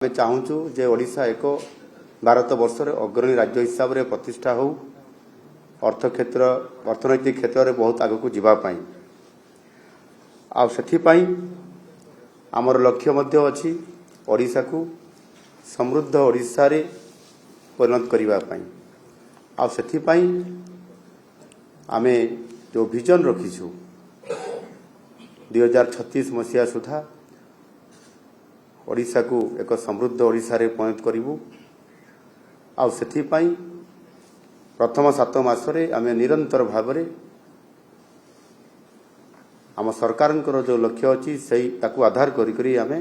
आमे चाहूँ जे ओडिशा एक भारत वर्ष अग्रणी राज्य हिसाब से प्रतिष्ठा हो अर्थनैतिक क्षेत्र में बहुत आग को जीवाई आपाई आमर लक्ष्य अच्छी ओडिशा को समृद्ध ओडिशा रे परिणत करने आपाई आमे जो विजन रखीचु 2036 मसीहा सुधा ओडिशा को एक समृद्ध ओडिशा रे परिणत करूँ आपाई प्रथम 7 मासरे आमे निरंतर भाव में आम सरकार जो लक्ष्य अच्छी से आधार करी आमे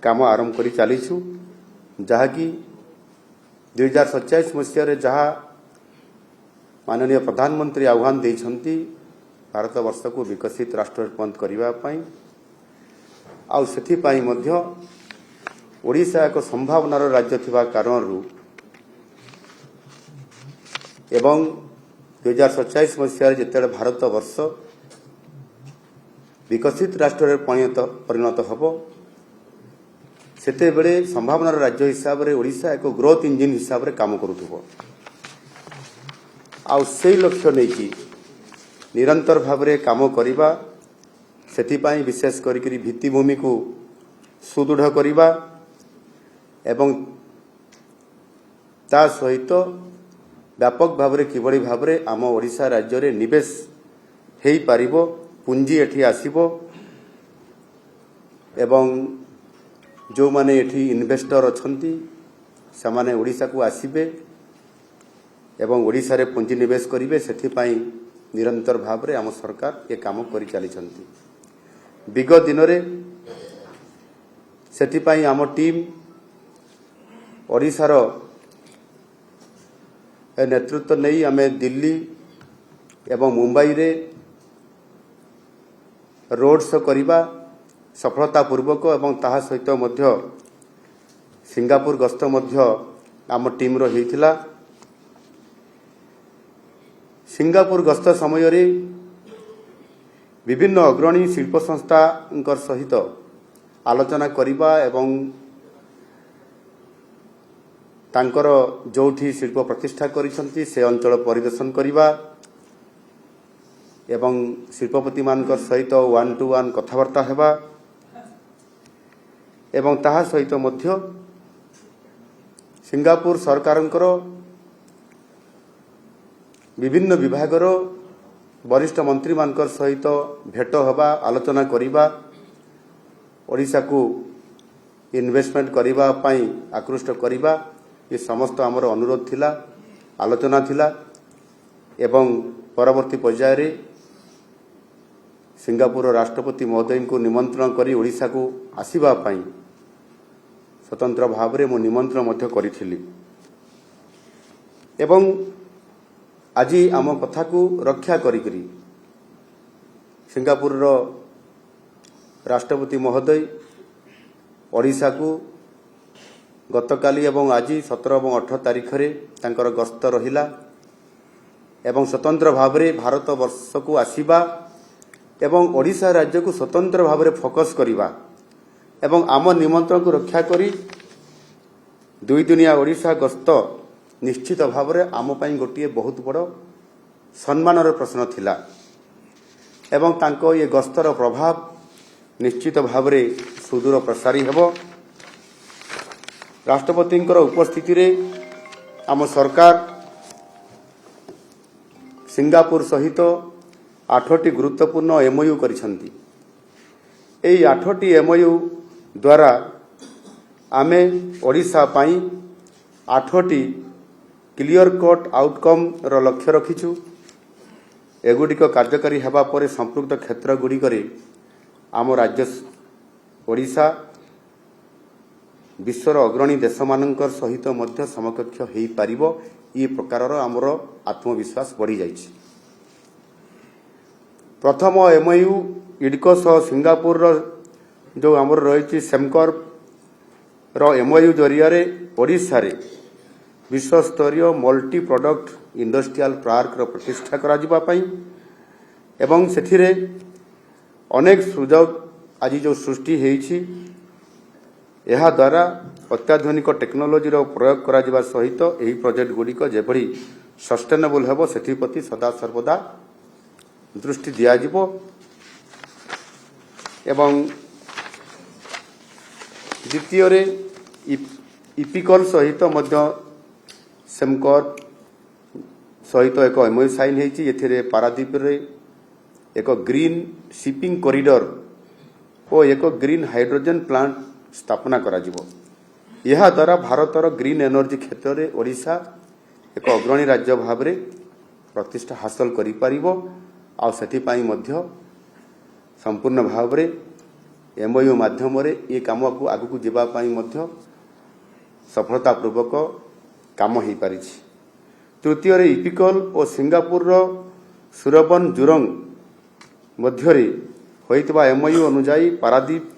काम आरंभ कर चलीछु जहाँकि 2047 मसीह जहाँ माननीय प्रधानमंत्री आह्वान देइछंती भारत वर्ष को विकसित राष्ट्र परिणत करने आथिपाई ओडिशा एक संभावनार राज्य थिबा कारणरू एवं 2047 मसीह जिते भारत वर्ष विकसित राष्ट्र परिणत हम सेते बेले संभावनार राज्य हिसाब से ओडिशा एक ग्रोथ इंजिन हिसाब से काम करुथुबो से लक्ष्य नहीं निरंतर भाव में काम करवा सेथिपाई विशेष करी भित्तिभूमि को सुदृढ़ करवा एवं ता सहित व्यापक भाव में किभली भाव में आम ओडिशा राज्य रे निवेश हेई पारिबो पुंजी एठी आसीबो एवं जो माने एठी इन्वेस्टर अछंती समाने ओडिशा को आसीबे एवं ओडिशा रे पुंजी निवेश करिवे सेथिपाई निरंतर भाव में आम सरकार ये काम करि चलीछंती विगत दिन रे सेथिपाई आम टीम ओडिशा रो नेतृत्व नहीं आमे दिल्ली एवं मुंबई रे रोड शो करिबा सफलतापूर्वक एवं ताहा सहित मध्य सिंगापुर गस्त मध्य आम टीम रो हेइथिला सिंगापुर गस्त समय रे विभिन्न अग्रणी शिल्प संस्था सहित आलोचना करिबा एवं तांकर जोठी शिल्प प्रतिष्ठा करिसंती से अंचल परिदर्शन करिबा एवं शिल्पपति मानकर सहित 1-to-1 कथबार्ता हेबा एवं ताहा सहित मध्य सिंगापुर सरकारंकर विभिन्न विभागर वरिष्ठ मंत्री मानकर सहित भेट हेबा आलोचना करिबा ओडिशा को इन्वेस्टमेंट करिबा पई आकृष्ट करिबा ये समस्त आमर अनुरोध थिला आलोचना थिला एवं परवर्ती पर्याय रे सिंगापुर राष्ट्रपति महोदय को निमंत्रण करी ओडिशा को आसीबा पई स्वतंत्र भाव में मो निमंत्रण मध्य करिथिली एवं आज आम कथा को रक्षा करी सिंगापुर रो राष्ट्रपति महोदय ओडिशा को गतकाली एवं आज 17 और 18 तारीख रे तांकर गस्त रहिला एवं स्वतंत्र भाव में भारत वर्ष को आसीबा एवं ओडिशा राज्य को स्वतंत्र भाव में फोकस करिबा एवं आम निमंत्रण को रक्षा करी 2 दिनिया ओडिशा गस्त निश्चित भाव में आम पई गोटिए बहुत बड़ सम्मानर प्रश्न थिला एवं तांको ये गस्तर प्रभाव निश्चित भाव में सुदूर प्रसारी हेबो राष्ट्रपति उपस्थिति रे आम सरकार सिंगापुर सहित 8टी गुरुत्वपूर्ण एमओयू करिसंती एई 8टी एमओयू द्वारा आमे ओडिशा पई 8टी क्लियर कट आउटकम रो लक्ष्य रखिछु एगुडिक कार्यकारी हेबा परे संपृक्त क्षेत्र गुडिकरे आम राज्य ओडिशा विश्वर अग्रणी देश मानकर सहित मध्य समकक्ष हेई पारिबो ई प्रकारर आमर आत्मविश्वास बढ़ी जाइछि प्रथम एमओयू इडको सह सिंगापुर जो आमर रही सेमकॉर्प रो एमओयू जरिया रे ओडिशा रे विश्वस्तरीय मल्टी प्रोडक्ट इंडस्ट्रियल पार्क रो प्रतिष्ठा करा जिबा पई एवं सेथिरे अनेक सुजोग आज जो सृष्टि हेइछि एहा द्वारा अत्याधुनिक टेक्नोलोजी प्रयोग करा सहित यही प्रोजेक्ट गुड़िक जेभली सस्टेनेबल हेब सेप्रति सदा सर्वदा दृष्टि दियाजिबो एवं द्वितीय रे इपिकल सहित मध्य सेमकर सहित एक एमओयू साइन होती एथिरे पारादीप रे एक ग्रीन शिपिंग कॉरिडोर और एक ग्रीन हाइड्रोजन प्लांट स्थापना करा जिवो। यह द्वारा भारतर ग्रीन एनर्जी क्षेत्र में ओडिशा एक अग्रणी राज्य भाव में प्रतिष्ठा हासिल करि परिबो आ सेथिपाई मध्य संपूर्ण भाव में एमओयू माध्यम ये काम को आगु जीवा पाई मध्य सफलतापूर्वक काम हो पारि। तृतीय इपिकल और सिंगापुर सुरबन जुरंग मध्य होइतबा एमओयू अनुजाई पारादीप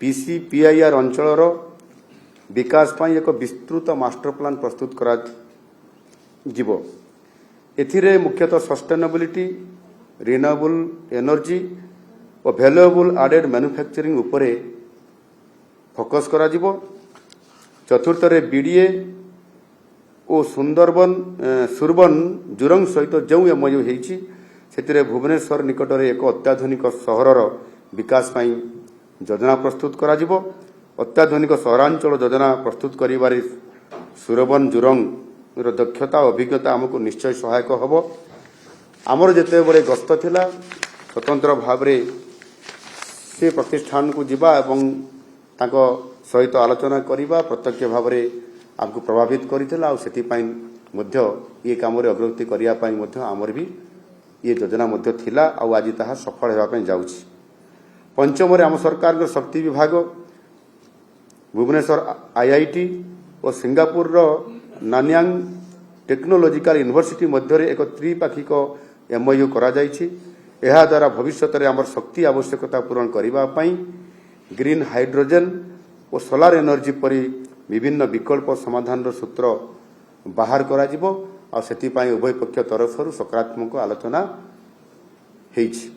पीसीपीआईआर अंचलर विकास पाई एक विस्तृत मास्टर प्लान प्रस्तुत करा जिवो। एथिरे मुख्यतः सस्टेनेबिलिटी रिन्यूएबल एनर्जी और वैल्यूएबल एडेड मैन्युफैक्चरिंग उपरे फोकस करा जिवो। चतुर्थ रे बीडीए और सुरबन जुरंग सहित जो एमओयू होईछि सेतिरे भुवनेश्वर निकट में एक अत्याधुनिक सहरर विकास पाई योजना प्रस्तुत करा जिवो। अत्याधुनिक सहरांचल योजना प्रस्तुत करिबारे सुरबन जुरंग दक्षता और अभिज्ञता आमको निश्चय सहायक हब। आमर जेते बड़े गस्त थिला स्वतंत्र भाव में से प्रतिष्ठान को जीवा एवं ताको सहित आलोचना करिबा प्रत्यक्ष भाव में आमको प्रभावित करिथिला आ सेतिपाई मध्य ये काम रे अग्रगति करिया पाई मध्य आमर भी ये योजना मध्य थिला आ आज ताहा सफल हेबा पाई जाउछि। पंचम आम सरकार के शक्ति विभाग भुवनेश्वर आईआईटी और सिंगापुर नान्यांग टेक्नोलॉजिकल यूनिवर्सिटी मध्य एक त्रिपाक्षिक एमओयू करा जायछि। एहा द्वारा भविष्य में आम शक्ति आवश्यकता पूरण करिबा पाई ग्रीन हाइड्रोजन और सोलार एनर्जी परी विभिन्न विकल्प समाधान सूत्र बाहर करा जिवो आ सेतिपाई उभय पक्ष तरफरु सकारात्मक आलोचना हेछि।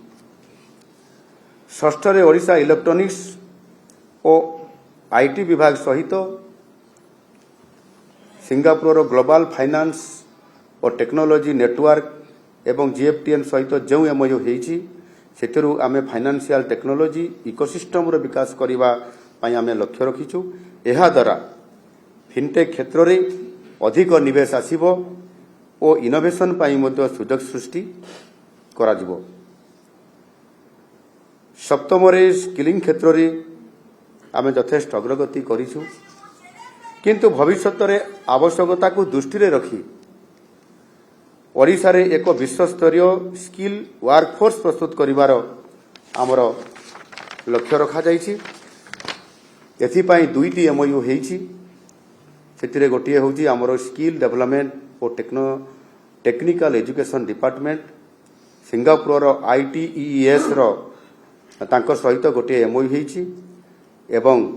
षष्ठ रे ओडिशा इलेक्ट्रोनिक्स और आईटी विभाग सहित सिंगापुर ग्लोबल फाइनेंस और टेक्नोलॉजी नेटवर्क एवं जीएफटीएन सहित जो एमओयू होईछि सेथिरु आमे फाइनेंशियल टेक्नोलॉजी इकोसिस्टम रो विकास करिबा पाई आमे लक्ष्य रखिछु। एहा द्वारा फिनटेक क्षेत्र रे अधिक निवेश आसीबो और इनोवेशन पाई मध्य सुजोग सृष्टि करा जिवो। सप्तम रे स्किलिंग क्षेत्र रे आमे यथेष्ट अग्रगति करिछु किंतु भविष्यत रे आवश्यकता को दृष्टि रे रखी ओडिशा रे एक विश्वस्तरीय स्किल वर्कफोर्स प्रस्तुत करिवार आमर लक्ष्य रखा जाइछि। एथिपाई दुईटी एमओयू हेइछि सेतिरे गोटिए होउछि आमर स्किल डेवलपमेंट और technical education department Singapore ITES रो तांकर सहित गोटिए एमओयू हेइछि एवं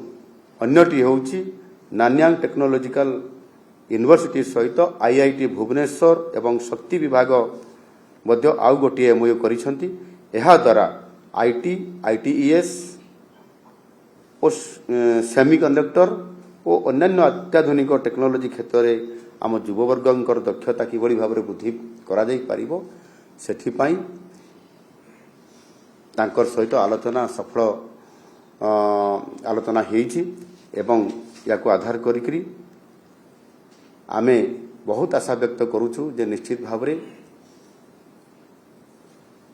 अन्यटी होउछि नान्यांग टेक्नोलॉजिकल यूनिवर्सिटी सहित आईआईटी भुवनेश्वर एवं शक्ति विभाग मध्य आउ गोटिए एमओयू करिसंती। एहा द्वारा आईटी आईटीईएस और सेमीकंडक्टर और अन्य अत्याधुनिक टेक्नोलॉजी क्षेत्र में आम युववर्गंकर दक्षता किभली भाव में वृद्धि करा जाई परिबो सेथिपाई तांकर सहित आलोचना सफल आलोचना हेइछि एवं याको आधार करिकरी आमे बहुत आशा व्यक्त करूछु जे निश्चित भाव में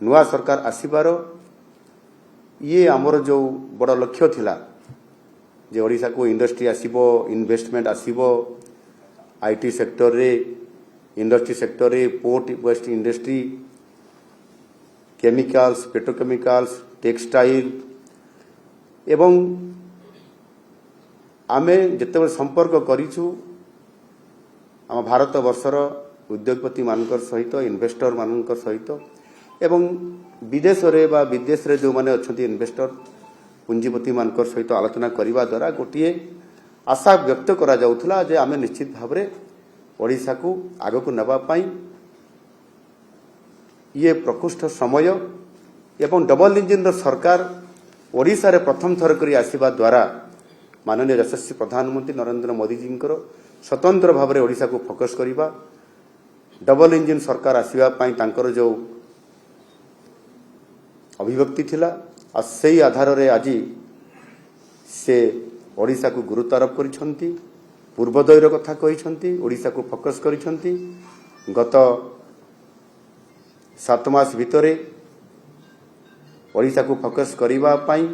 नुआ सरकार आसीबार ये आमर जो बड़ लक्ष्य थिला जे ओडिशा को इंडस्ट्री आसीबो इन्वेस्टमेंट आसीबो आईटी सेक्टर रे इंडस्ट्री सेक्टर रे port waste industry chemicals petrochemicals textile एवं आमे जेतेबेले संपर्क करिछु आम भारत वर्षर उद्योगपति मानकर सहित इन्वेस्टर मानकर सहित एवं विदेश रे बा विदेश रे जो माने अछंती इन्वेस्टर पुंजीपति मानकर सहित आलोचना करिवा द्वारा गोटिए आशा व्यक्त करा जाउथला जे आमे निश्चित भाव में ओडिशा को आगो को नबा पाई ये प्रकृष्ट समय एवं डबल इंजिन सरकार ओडिशा रे प्रथम थर करी आसीबा द्वारा माननीय यशस्वी प्रधानमंत्री नरेंद्र मोदी जी स्वतंत्र भाव में ओडिशा को फोकस करवा डबल इंजिन सरकार आसवा तांकर जो अभिव्यक्ति थिला आ सेही आधार रे आज से ओडिशा को गुरुत्व आरोप करिसंती पूर्वोदयर कथा कहिसंती ओडिशा को फोकस करिसंती गत 7 मास भितरे ओडिशा को फोकस करिवा पाई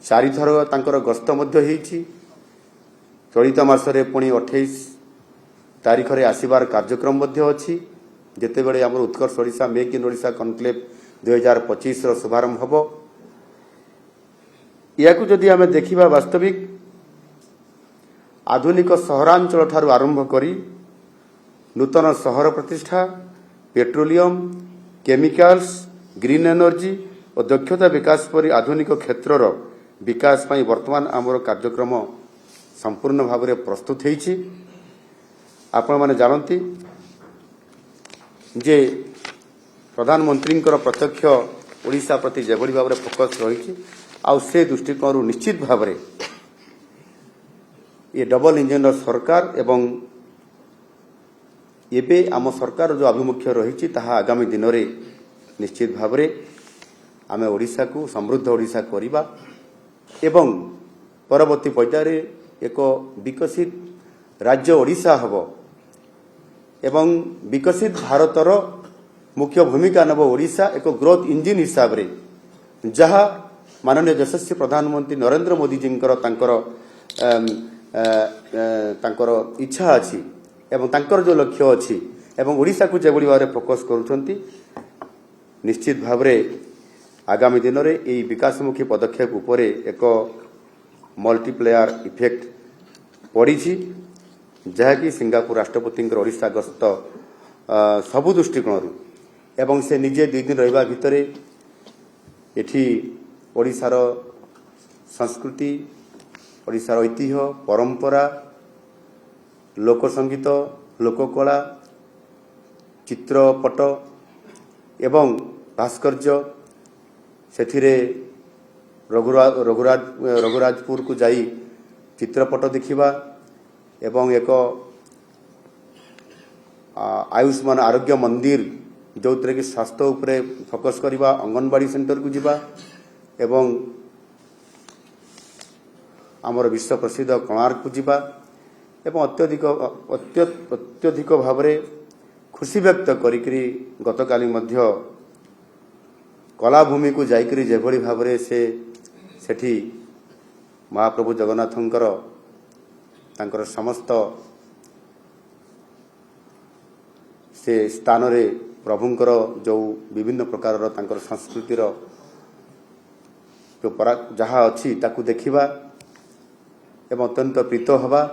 4 थर तांकर गस्त मध्य हेछि चलित मासरे पुणी 28 तारीख रे आसीबार कार्यक्रम मध्य अछि जेते बेले हमर Utkarsh Odisha make in Odisha conclave 2025 रो शुभारंभ हबो याकु जदि आमे देखिबा वास्तविक आधुनिक सहरांचल ठारू आरंभ करी नूतन सहर प्रतिष्ठा पेट्रोलियम केमिकल्स ग्रीन एनर्जी और दक्षता विकास परी आधुनिक क्षेत्रर विकास पाई वर्तमान आमर कार्यक्रम संपूर्ण भाव में प्रस्तुत होईछि आपण माने जानती जे प्रधानमंत्री प्रत्यक्ष ओडिशा प्रति जेभली भाव में फोकस रही आउ से दृष्टिकोण निश्चित भाव में ये डबल इंजिन सरकार एवं एबे आम सरकार जो आभिमुख्य रही आगामी दिन में निश्चित भाव में आम ओडिशा को समृद्ध ओडिशा करवा एवं परवर्ती पर्यायर एक विकसित राज्य ओडिशा हब एवं विकसित भारतर मुख्य भूमिका नब ओडिशा एक ग्रोथ इंजिन हिसाब रे जहा माननीय यशस्वी प्रधानमंत्री नरेंद्र मोदी जी तांकर इच्छा अच्छी एवं तांकर जो लक्ष्य अच्छी एवं ओडिशा को जेभली भाव में फोकस करुछंती निश्चित भाव में आगामी दिन में यही विकासमुखी पदक्षेप उपरे एक मल्टीप्लेयर इफेक्ट पड़ी जहाँकि सिंगापुर राष्ट्रपति ओडिशा गस्त सबु दृष्टिकोण एवं से निजे 2 दिन रहिबा भितरे एठी ओडिशार संस्कृति ओडिशार ऐतिह्य परंपरा लोक संगीत लोककला चित्रपट एवं भास्कर्य सेथिरे रघुराजपुर को जाई चित्रपट देखिबा एवं एक आयुष्मान आरोग्य मंदिर जो कि स्वास्थ्य उपरे फोकस करवा अंगनवाड़ी सेंटर को जीवा एवं आमर विश्व प्रसिद्ध कोणार्क को जीवा एवं अत्यधिक भाव में खुशी व्यक्त करी गतकाली मध्य कलाभूमि को जाइकरी जेभली भाव में से सेठी महाप्रभु जगन्नाथंकर तांकर समस्त से स्थान रे प्रभुंकर जो विभिन्न प्रकार तांकर संस्कृतिर जो जहा अच्छी ताकू देखिबा एवं अत्यंत प्रीत हवा।